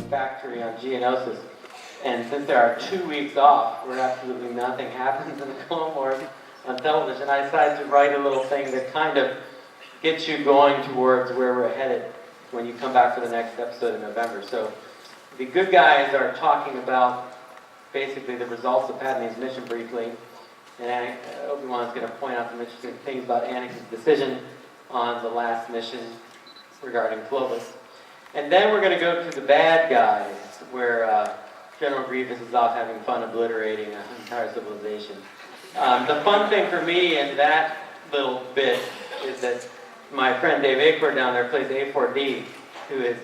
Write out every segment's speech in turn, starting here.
Factory on Geonosis, and since there are 2 weeks off where absolutely nothing happens in the Clone Wars on television, I decided to write a little thing that kind of gets you going towards where we're headed when you come back for the next episode in November. So the good guys are talking about basically the results of Padme's mission briefly, and Obi-Wan's going to point out some interesting things about Anakin's decision on the last mission regarding Clovis. And then we're going to go to the bad guys, where General Grievous is off having fun obliterating an entire civilization. The fun thing for me in that little bit is that my friend Dave Acorn down there plays A4D, who is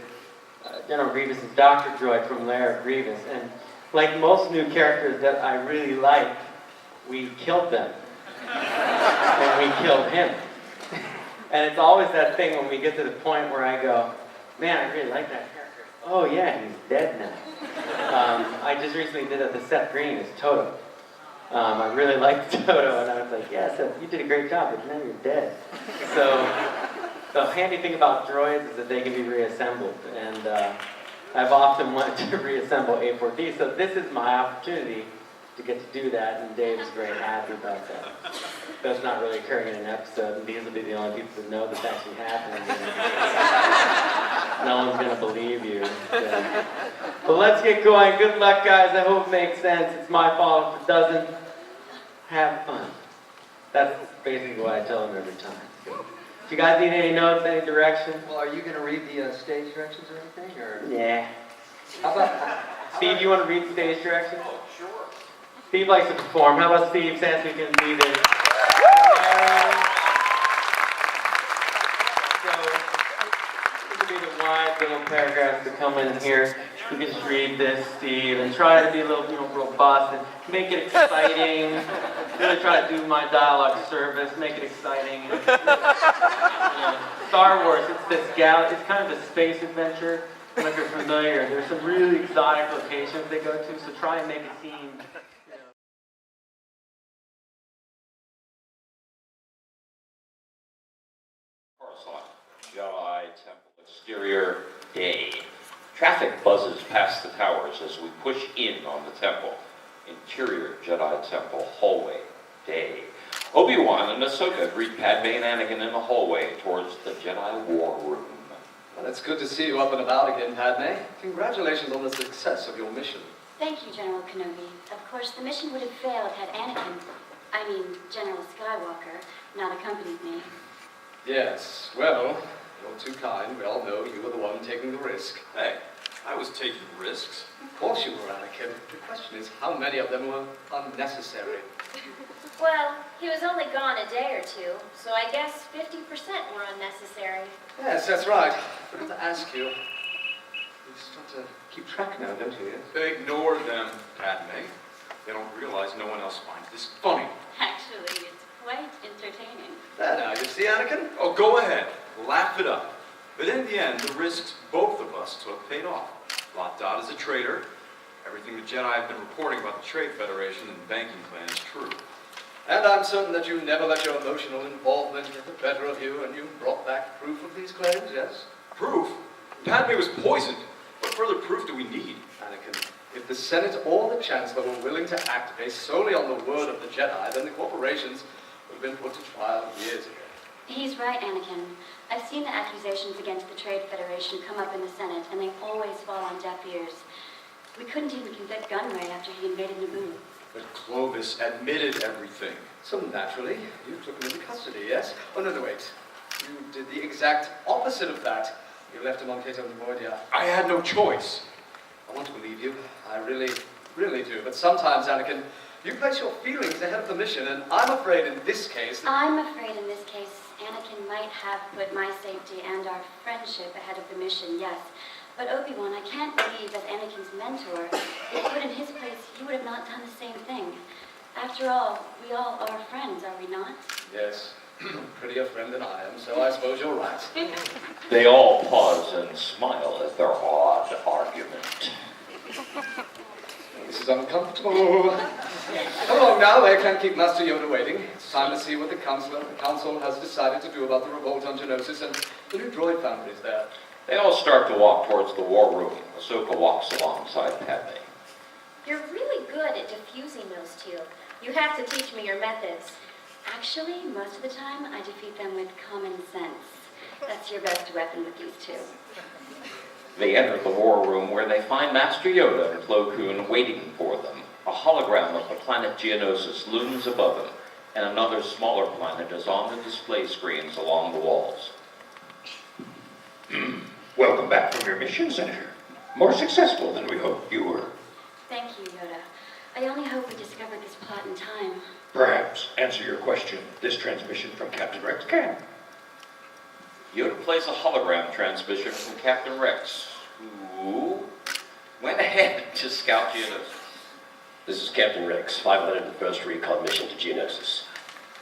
General Grievous' doctor droid from Lair of Grievous. And like most new characters that I really like, we killed them. And we killed him. And it's always that thing when we get to the point where I go, man, I really like that character. Oh yeah, he's dead now. I just recently did that to Seth Green as Toto. I really liked Toto, and I was like, yeah, Seth, you did a great job, but now you're dead. So the handy thing about droids is that they can be reassembled, and I've often wanted to reassemble A4D, so this is my opportunity to get to do that, and Dave's very happy about that. That's not really occurring in an episode, and these will be the only people that know this actually happened. No one's going to believe you. But let's get going. Good luck, guys. I hope it makes sense. It's my fault if it doesn't. Have fun. That's basically what I tell them every time. Do you guys need any notes, any direction? Well, are you going to read the stage directions or anything? Or? Yeah. How about... Steve, you want to read the stage directions? Oh, sure. Steve likes to perform. How about Steve, since we can be there? Wide little paragraphs that come in here. You can just read this, Steve, and try to be a little, robust and make it exciting. Really try to do my dialogue service, make it exciting. Star Wars, it's this it's kind of a space adventure. I don't know if you're familiar. There's some really exotic locations they go to, so try and make it seem. Jedi Temple exterior day. Traffic buzzes past the towers as we push in on the temple. Interior Jedi Temple hallway day. Obi-Wan and Ahsoka greet Padme and Anakin in the hallway towards the Jedi War Room. Well, it's good to see you up and about again, Padme. Congratulations on the success of your mission. Thank you, General Kenobi. Of course, the mission would have failed had General Skywalker, not accompanied me. Yes, well, you're too kind. We all know you were the one taking the risk. Hey, I was taking risks. Of course you were, Anakin. The question is, how many of them were unnecessary? Well, he was only gone a day or two, so I guess 50% were unnecessary. Yes, that's right. I forgot to ask you. You start to keep track now, don't you? Ignore them, Padme. They don't realize no one else finds this funny. Actually, it's quite entertaining. There now, you see, Anakin? Oh, go ahead. Laugh it up. But in the end, the risks both of us took paid off. Lot-Dot is a traitor. Everything the Jedi have been reporting about the Trade Federation and the banking clan is true. And I'm certain that you never let your emotional involvement get the better of you, and you brought back proof of these claims, yes? Proof? Padme was poisoned. What further proof do we need? Anakin, if the Senate or the Chancellor were willing to act based solely on the word of the Jedi, then the corporations would have been put to trial years ago. He's right, Anakin. I've seen the accusations against the Trade Federation come up in the Senate, and they always fall on deaf ears. We couldn't even convict Gunray after he invaded Naboo. But Clovis admitted everything. So naturally, you took him into custody, yes? Oh, no, wait. You did the exact opposite of that. You left him on Cato Nemoidia. I had no choice. I want to believe you. I really, really do. But sometimes, Anakin, you place your feelings ahead of the mission, and I'm afraid in this case... I'm afraid in this case, Anakin might have put my safety and our friendship ahead of the mission, yes. But Obi-Wan, I can't believe as Anakin's mentor, if put in his place, he would have not done the same thing. After all, we all are friends, are we not? Yes. Prettier friend than I am, so I suppose you're right. They all pause and smile at their odd argument. is uncomfortable. Come along now, they can't keep Master Yoda waiting. It's time to see what the council has decided to do about the revolt on Geonosis and the new droid foundries there. They all start to walk towards the war room. Ahsoka walks alongside Padme. You're really good at diffusing those two. You have to teach me your methods. Actually, most of the time, I defeat them with common sense. That's your best weapon with these two. They enter the war room where they find Master Yoda and Plo Koon waiting for them. A hologram of the planet Geonosis looms above them, and another smaller planet is on the display screens along the walls. Welcome back from your mission, Senator. More successful than we hoped you were. Thank you, Yoda. I only hope we discovered this plot in time. Perhaps answer your question. This transmission from Captain Rex can. Yoda plays a hologram transmission from Captain Rex, who went ahead to scout Geonosis. This is Captain Rex, 501st Recon Mission to Geonosis.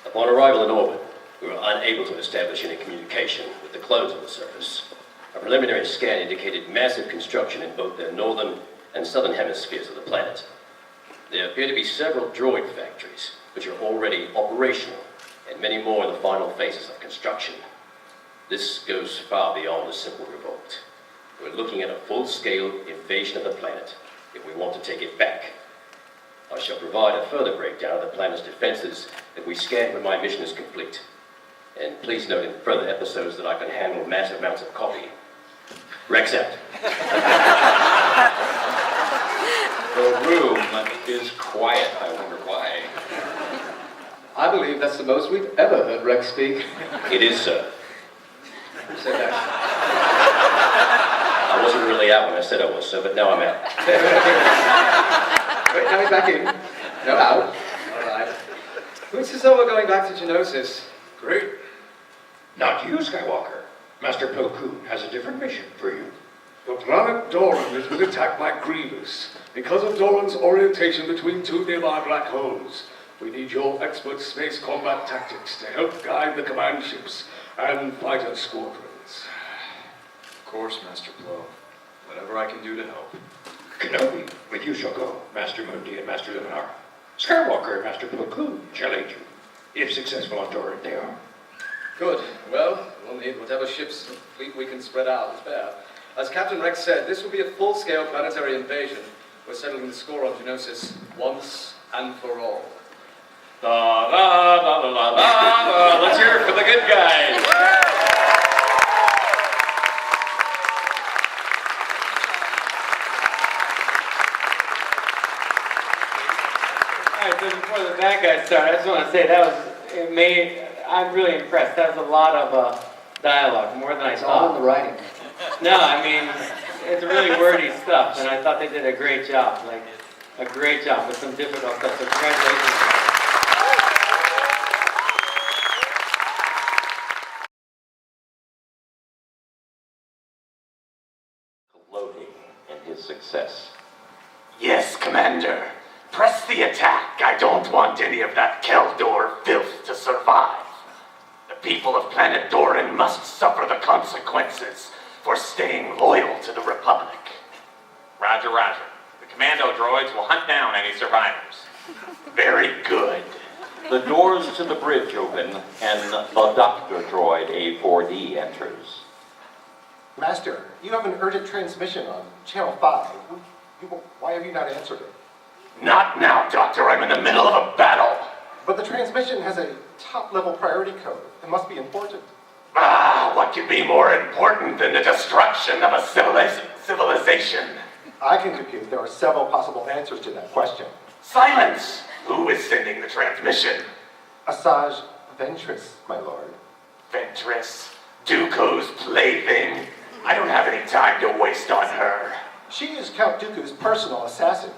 Upon arrival in orbit, we were unable to establish any communication with the clones on the surface. A preliminary scan indicated massive construction in both the northern and southern hemispheres of the planet. There appear to be several droid factories, which are already operational, and many more in the final phases of construction. This goes far beyond a simple revolt. We're looking at a full-scale invasion of the planet, if we want to take it back. I shall provide a further breakdown of the planet's defenses if we scan when my mission is complete. And please note in further episodes that I can handle massive amounts of copy. Rex out. The room is quiet. I wonder why. I believe that's the most we've ever heard Rex speak. It is, sir. Who said that? I wasn't really out when I said I was, sir, but now I'm out. Wait, now he's back in. No, out. All right. Looks as though we're going back to Geonosis. Great. Not you, Skywalker. Master Plo Koon has a different mission for you. The planet Doran has been attacked by Grievous. Because of Doran's orientation between two nearby black holes, we need your expert space combat tactics to help guide the command ships and fighter squadrons. Of course, Master Plo. Whatever I can do to help. Kenobi, with you shall go, Master Mundi and Master Luminara. Skywalker and Master Plo Koon shall aid you. If successful on Doran, they are. Good. Well, we'll need whatever ships and fleet we can spread out and spare. As Captain Rex said, this will be a full-scale planetary invasion. We're settling the score on Geonosis once and for all. Da da da da da da. Let's hear it for the good guys. All right, so before the bad guys start, I just want to say I'm really impressed. That was a lot of dialogue, more than I thought. the writing. No, I mean, it's really wordy stuff, and I thought they did a great job, like a great job with some difficult stuff. So congratulations. Gloating in his success. Yes, Commander. Press the attack. I don't want any of that Keldor filth to survive. The people of planet Doran must suffer the consequences for staying loyal to the Republic. Roger, roger. The commando droids will hunt down any survivors. Very good. The doors to the bridge open, and the Doctor Droid A4D enters. Master, you have an urgent transmission on Channel 5. Why have you not answered it? Not now, Doctor. I'm in the middle of a battle. But the transmission has a top-level priority code. It must be important. Ah, what could be more important than the destruction of a civilization? I can compute there are several possible answers to that question. Silence! Who is sending the transmission? Asajj Ventress, my lord. Ventress, Dooku's plaything. I don't have any time to waste on her. She is Count Dooku's personal assassin.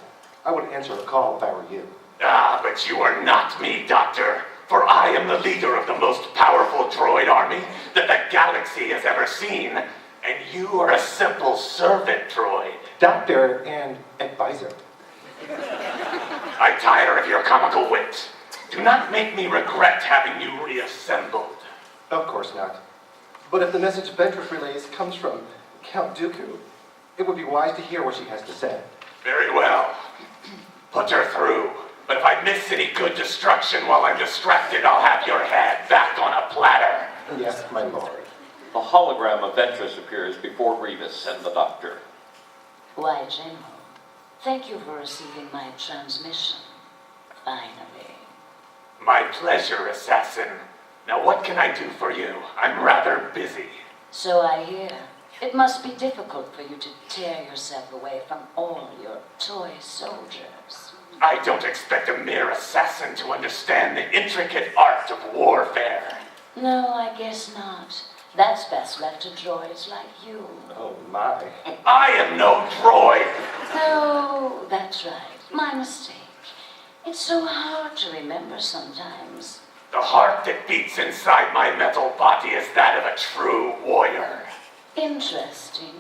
I would answer the call if I were you. Ah, but you are not me, Doctor. For I am the leader of the most powerful droid army that the galaxy has ever seen. And you are a simple servant droid. Doctor and advisor. I tire of your comical wit. Do not make me regret having you reassembled. Of course not. But if the message Ventress relays comes from Count Dooku, it would be wise to hear what she has to say. Very well. Put her through. But if I miss any good destruction while I'm distracted, I'll have your head back on a platter. Yes, my lord. The hologram of Ventress appears before Grievous and the Doctor. Why, General, thank you for receiving my transmission. Finally. My pleasure, assassin. Now what can I do for you? I'm rather busy. So I hear. It must be difficult for you to tear yourself away from all your toy soldiers. I don't expect a mere assassin to understand the intricate art of warfare. No, I guess not. That's best left to droids like you. Oh, my. I am no droid. No, that's right. My mistake. It's so hard to remember sometimes. The heart that beats inside my metal body is that of a true warrior. Interesting.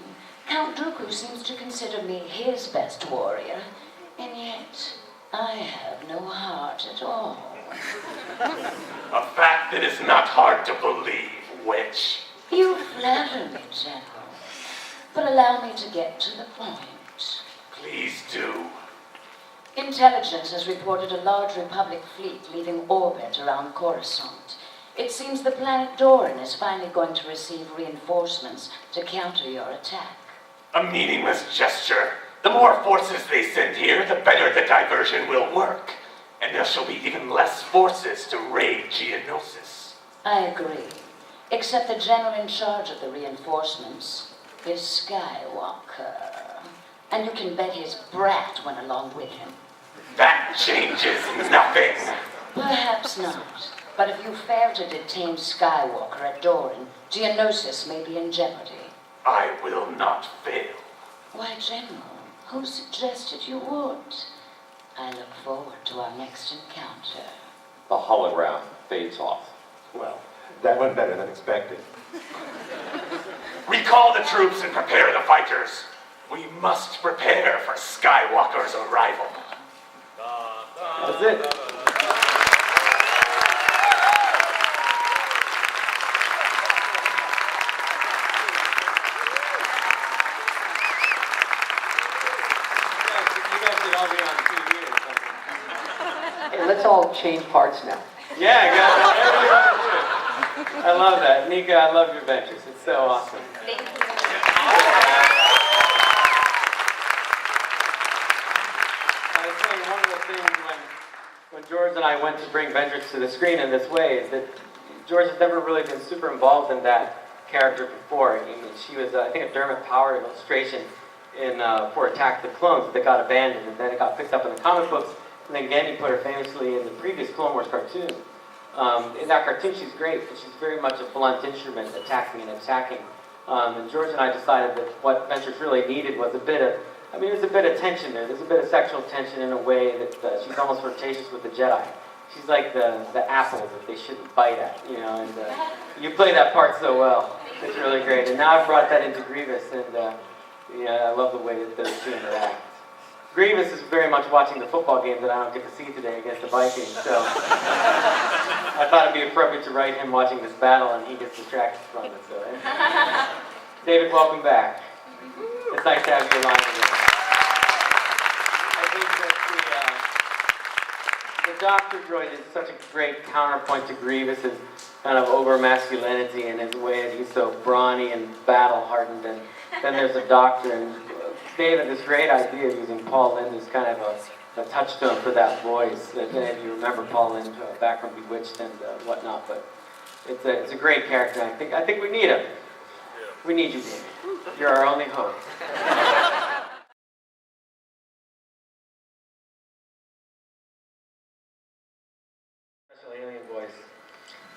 Count Dooku seems to consider me his best warrior, and yet I have no heart at all. A fact that is not hard to believe, witch. You flatter me, General, but allow me to get to the point. Please do. Intelligence has reported a large Republic fleet leaving orbit around Coruscant. It seems the planet Doran is finally going to receive reinforcements to counter your attack. A meaningless gesture. The more forces they send here, the better the diversion will work. And there shall be even less forces to raid Geonosis. I agree. Except the general in charge of the reinforcements is Skywalker. And you can bet his brat went along with him. That changes nothing. Perhaps not. But if you fail to detain Skywalker at Doran, Geonosis may be in jeopardy. I will not fail. Why, General, who suggested you would? I look forward to our next encounter. The hologram fades off. Well, that went better than expected. Recall the troops and prepare the fighters. We must prepare for Skywalker's arrival. That's it. You guys should all be on TV or something. Hey, let's all change parts now. Yeah, I love that. Nika, I love your ventures. It's so awesome. Thank you. I was saying one of the things when George and I went to bring Ventress to the screen in this way is that George has never really been super involved in that character before. I mean, she was, I think, a Dermot Power illustration in for Attack of the Clones that got abandoned, and then it got picked up in the comic books, and then Gandhi put her famously in the previous Clone Wars cartoon. In that cartoon, she's great, but she's very much a blunt instrument, attacking and attacking. And George and I decided that what Ventress really needed was a bit of, there's a bit of tension there. There's a bit of sexual tension in a way that she's almost flirtatious with the Jedi. She's like the apple that they shouldn't bite at, you know, and you play that part so well. It's really great. And now I've brought that into Grievous, and yeah, I love the way that those two interact. Grievous is very much watching the football game that I don't get to see today against the Vikings, so I thought it'd be appropriate to write him watching this battle, and he gets distracted from it. So, David, welcome back. It's nice to have you along again. I think that the Doctor Droid is such a great counterpoint to Grievous's kind of over masculinity and his way that he's so brawny and battle hardened, and then there's a Doctor, and David, this great idea of using Paul Lynde as kind of a touchstone for that voice. If any of you remember Paul Lynde back from Bewitched and whatnot, but it's a great character. I think we need him. We need you, David. You're our only hope. Special alien voice,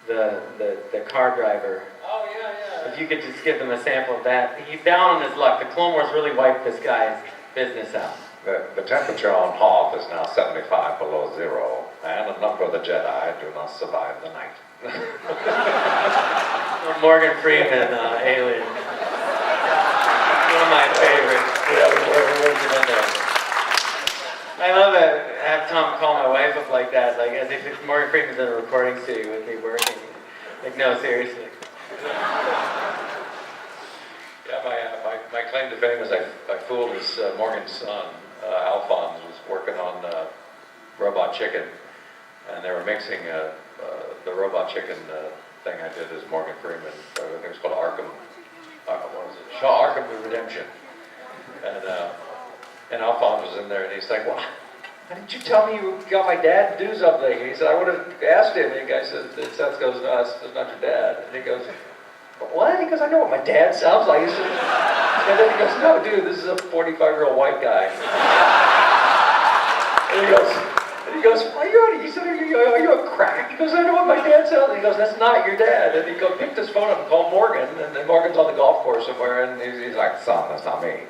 the car driver. Oh yeah, yeah. If you could just give them a sample of that. He's down on his luck. The Clone Wars really wiped this guy's business out. The temperature on Hoth is now 75 below zero, and a number of the Jedi do not survive the night. Morgan Freeman, Alien. One of my favorites. I love it. I have Tom call my wife up like that, like as if Morgan Freeman's in a recording studio with me working. Like, no, seriously. Yeah, my claim to fame is I fooled his Morgan's son, Alphonse, was working on Robot Chicken, and they were mixing the Robot Chicken thing I did as Morgan Freeman. I think it was called Arkham. What was it? Shaw Arkham Redemption. And Alphonse was in there, and he's like, "Well, why didn't you tell me you got my dad to do something?" He said, "I would have asked him." And the guy says, Seth goes, "No, it's not your dad." And he goes, "What?" He goes, "I know what my dad sounds like." He says, and then he goes, "No, dude, this is a 45-year-old white guy." And he goes, "Why are you?" He said, "Are you on crack?" He goes, "I know what my dad sounds like." He goes, "That's not your dad." And he goes, picked his phone up and called Morgan, and then Morgan's on the golf course somewhere, and he's like, "Son, that's not me."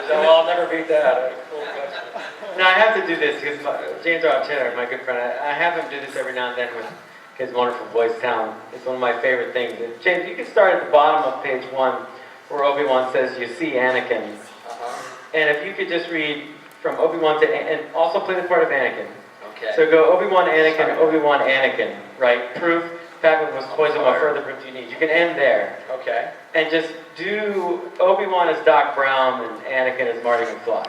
So I'll never beat that. Now I have to do this because James R. Taylor, my good friend, I have him do this every now and then with his wonderful voice talent. It's one of my favorite things. James, you can start at the bottom of page 1 where Obi-Wan says, "You see Anakin." And if you could just read from Obi-Wan to, and also play the part of Anakin. Okay. So go Obi-Wan, Anakin, Obi-Wan, Anakin, right? Proof, Patrick was poisoned, what further proof do you need? You can end there. Okay. And just do Obi-Wan as Doc Brown and Anakin as Marty McFly.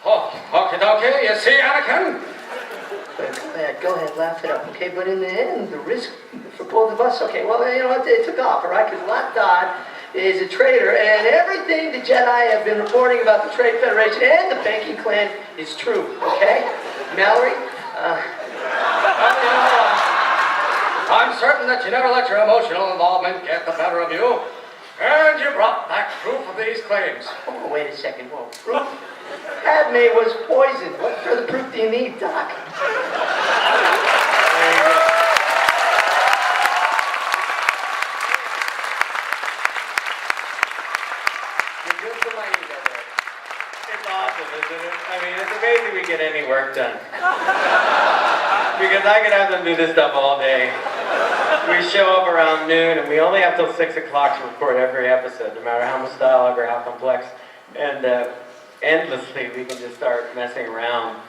Oh, okay, you see Anakin? Yeah, go ahead, laugh it up, okay? But in the end, the risk for both of us, okay, well, you know what, it took off, all right? Because Lapdod is a traitor, and everything the Jedi have been reporting about the Trade Federation and the banking clan is true, okay? Mallory, I'm certain that you never let your emotional involvement get the better of you, and you brought back proof of these claims. oh, wait a second, whoa, proof? Padme was poisoned. What further proof do you need, Doc? It's awesome, isn't it? I mean, it's amazing we get any work done. Because I could have them do this stuff all day. We show up around noon, and we only have till 6 o'clock to record every episode, no matter how much dialogue or how complex. And endlessly, we can just start messing around.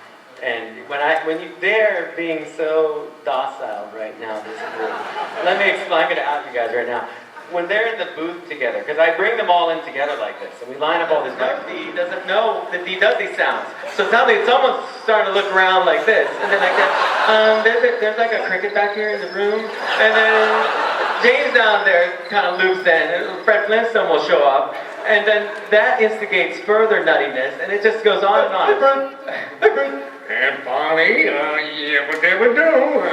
And they're being so docile right now, this group. Let me explain, I'm going to out you guys right now. When they're in the booth together, because I bring them all in together like this, and we line up all this, he doesn't know that he does these sounds. So suddenly someone's starting to look around like this, and then like that, there's like a cricket back here in the room, and then James down there kind of loops in, and Fred Flintstone will show up, and then that instigates further nuttiness, and it just goes on and on. And Bonnie, yeah, what they would do.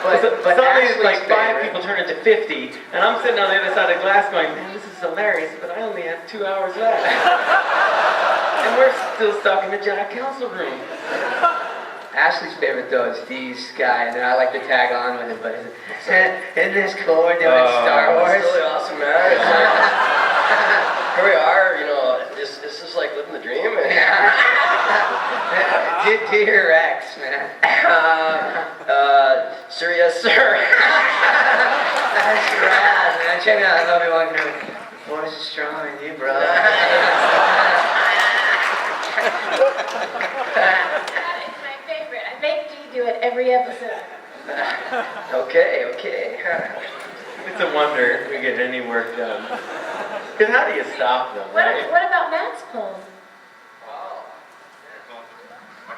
But suddenly it's like 5 people turn into 50, and I'm sitting on the other side of the glass going, man, this is hilarious, but I only have 2 hours left. And we're still stuck in the Jedi Council room. Ashley's favorite though is Dee's guy, and then I like to tag on with it, but isn't this cool we're doing Star Wars? It's really awesome, man. It's like, here we are, you know, this is like living the dream. Do your Rex, man. Sir, yes, sir. That's rad, man. Check it out, Obi-Wan Kenobi. Force is strong in you, bro. It's my favorite. I make Dee do it every episode. Okay. It's a wonder if we get any work done. Because how do you stop them, right? What about Matt's poem?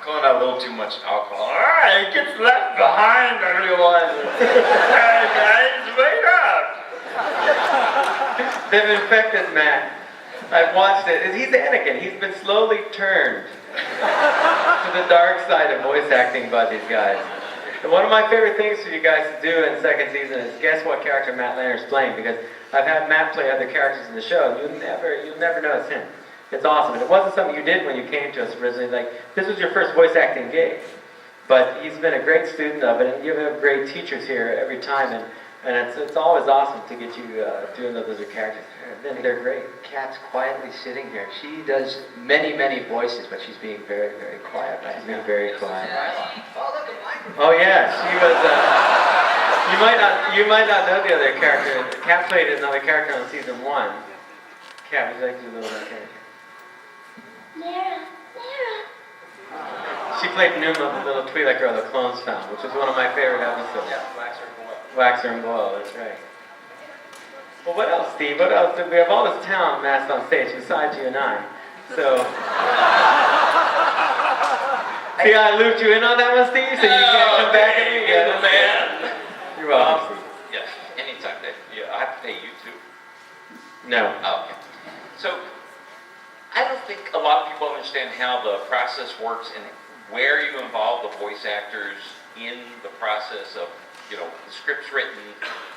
Calling out a little too much alcohol. Alright, gets left behind, everyone. Hey guys, wake up! They've infected Matt. I've watched it. He's Anakin. He's been slowly turned to the dark side of voice acting by these guys. And one of my favorite things for you guys to do in second season is guess what character Matt Lanner's playing, because I've had Matt play other characters in the show, and you'll never know it's him. It's awesome. And it wasn't something you did when you came to us originally. Like, this was your first voice acting gig. But he's been a great student of it, and you have great teachers here every time, and it's always awesome to get you doing those other characters. They're great. Kat's quietly sitting here. She does many voices, but she's being very, very quiet right now. She's being very quiet. Oh yeah, she was. You might not know the other character. Kat played another character on season 1. Kat, would you like to do a little character? Nara. She played Numa, the little Twi'lek girl the clones found, which was one of my favorite episodes. Yeah, Waxer and Boyle. Waxer and Boyle, that's right. Well, what else, Steve? What else? We have all this talent massed on stage besides you and I. So, see how I looped you in on that one, Steve? So you can't come back at me? You're the man. You're welcome, Steve. Yeah, anytime, Dave. Yeah, I have to pay you too. No. Oh, okay. So, I don't think a lot of people understand how the process works and where you involve the voice actors in the process of, you know, the script's written,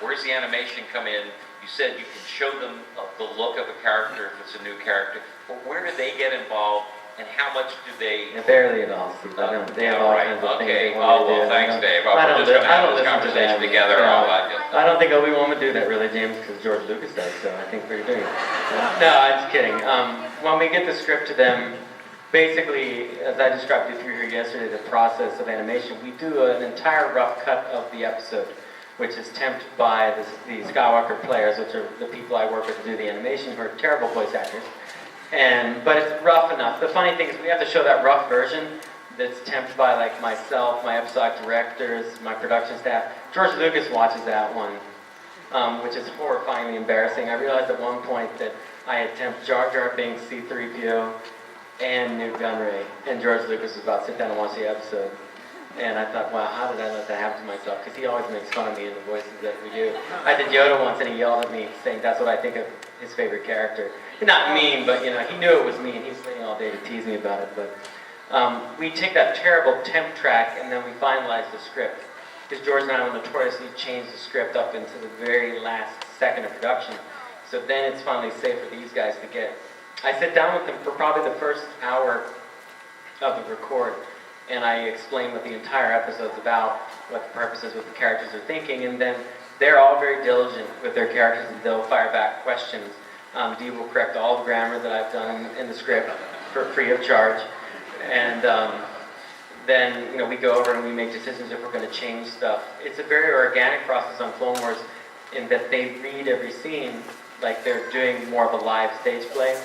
where's the animation come in? You said you can show them the look of a character if it's a new character, but where do they get involved and how much do they... Barely at all, Steve. I don't. They have all kinds of things they want to do. Well, thanks, Dave. I We're don't just going to have listen this to conversation them. together. I don't think Obi-Wan would do that really, James, because George Lucas does, so I think we're doing it. No, I'm just kidding. When we get the script to them, basically, as I described if you were here yesterday, the process of animation, we do an entire rough cut of the episode, which is temped by the Skywalker players, which are the people I work with to do the animation, who are terrible voice actors. But it's rough enough. The funny thing is we have to show that rough version that's temped by like myself, my episodic directors, my production staff. George Lucas watches that one, which is horrifyingly embarrassing. I realized at one point that I had temped Jar Jar Binks, C-3PO, and Newt Gunray, and George Lucas was about to sit down and watch the episode. And I thought, wow, how did I let that happen to myself? Because he always makes fun of me in the voices that we do. I did Yoda once and he yelled at me saying that's what I think of his favorite character. Not mean, but you know, he knew it was me and he was waiting all day to tease me about it. But we take that terrible temp track and then we finalize the script. Because George and I will notoriously change the script up into the very last second of production. So then it's finally safe for these guys to get. I sit down with them for probably the first hour of the record. And I explain what the entire episode's about, what the purpose is, what the characters are thinking, and then they're all very diligent with their characters, and they'll fire back questions. Dee will correct all the grammar that I've done in the script for free of charge, and then you know we go over and we make decisions if we're going to change stuff. It's a very organic process on Clone Wars, in that they read every scene like they're doing more of a live stage play.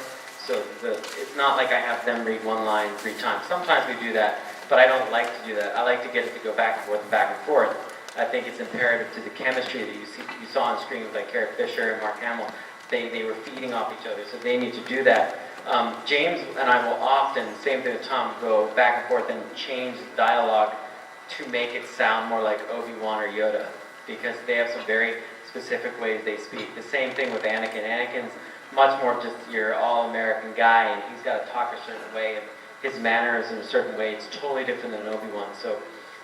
So it's not like I have them read one line 3 times. Sometimes we do that. But I don't like to do that. I like to get it to go back and forth and back and forth. I think it's imperative to the chemistry that you saw on screen with like Carrie Fisher and Mark Hamill. They were feeding off each other, so they need to do that. James and I will often, same thing with Tom, go back and forth and change the dialogue to make it sound more like Obi-Wan or Yoda, because they have some very specific ways they speak. The same thing with Anakin. Anakin's much more just your all-American guy, and he's got to talk a certain way, and his manner is in a certain way. It's totally different than Obi-Wan. So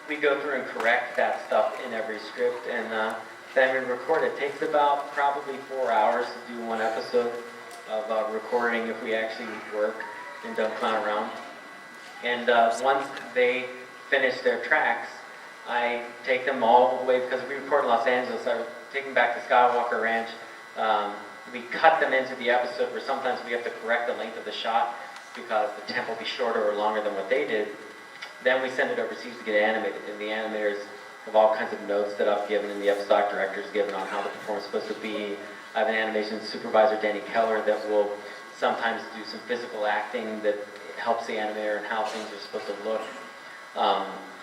we go through and correct that stuff in every script, and then we record it. It takes about probably 4 hours to do one episode of recording if we actually work and don't clown around. And once they finish their tracks, I take them all the way, because we record in Los Angeles, I take them back to Skywalker Ranch. We cut them into the episode where sometimes we have to correct the length of the shot, because the temp will be shorter or longer than what they did. Then we send it overseas to get animated, and the animators have all kinds of notes that I've given and the episodic director's given on how the performance is supposed to be. I have an animation supervisor, Danny Keller, that will sometimes do some physical acting that helps the animator and how things are supposed to look.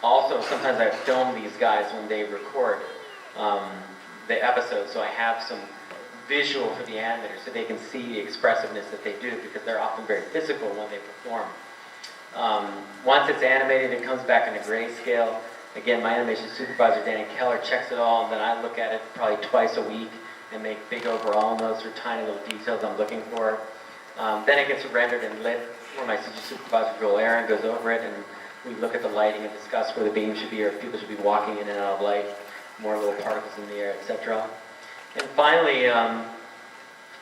Also, sometimes I film these guys when they record the episode, so I have some visual for the animators so they can see the expressiveness that they do, because they're often very physical when they perform. Once it's animated, it comes back in a grayscale. Again, my animation supervisor, Danny Keller, checks it all, and then I look at it probably twice a week and make big overall notes for tiny little details I'm looking for. Then it gets rendered and lit, where my CG supervisor, Joel Aaron, goes over it, and we look at the lighting and discuss where the beam should be, or if people should be walking in and out of light, more little particles in the air, etc. And finally,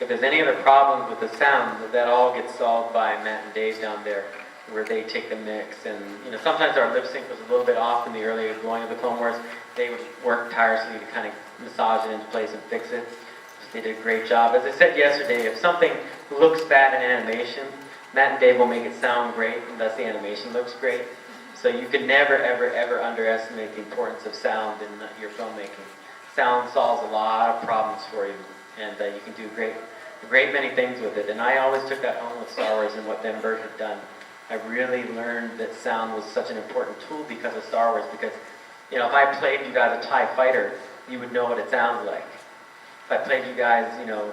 if there's any other problems with the sound, that all gets solved by Matt and Dave down there, where they take the mix. And you know, sometimes our lip sync was a little bit off in the early going of the Clone Wars. They would work tirelessly to kind of massage it into place and fix it. They did a great job. As I said yesterday, if something looks bad in animation, Matt and Dave will make it sound great, and thus the animation looks great. So you can never, ever, ever underestimate the importance of sound in your filmmaking. Sound solves a lot of problems for you, and you can do a great many things with it. And I always took that home with Star Wars and what Ben Burtt had done. I really learned that sound was such an important tool because of Star Wars, because, you know, if I played you guys a TIE fighter, you would know what it sounds like. if I played you guys, you know,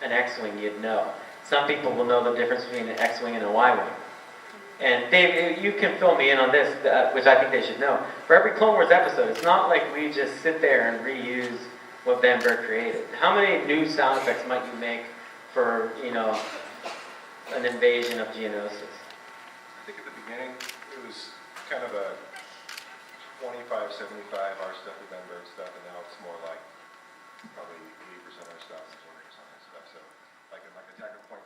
an X-Wing, you'd know. Some people will know the difference between an X-Wing and a Y-Wing. And Dave, you can fill me in on this, which I think they should know. For every Clone Wars episode, it's not like we just sit there and reuse what Ben Burtt created. How many new sound effects might you make for, you know, an invasion of Geonosis? I think at the beginning, it was kind of a 25, 75 our stuff with Ben Burtt stuff, and now it's more like probably 80% our stuff and 20% our stuff. So like Attack of Point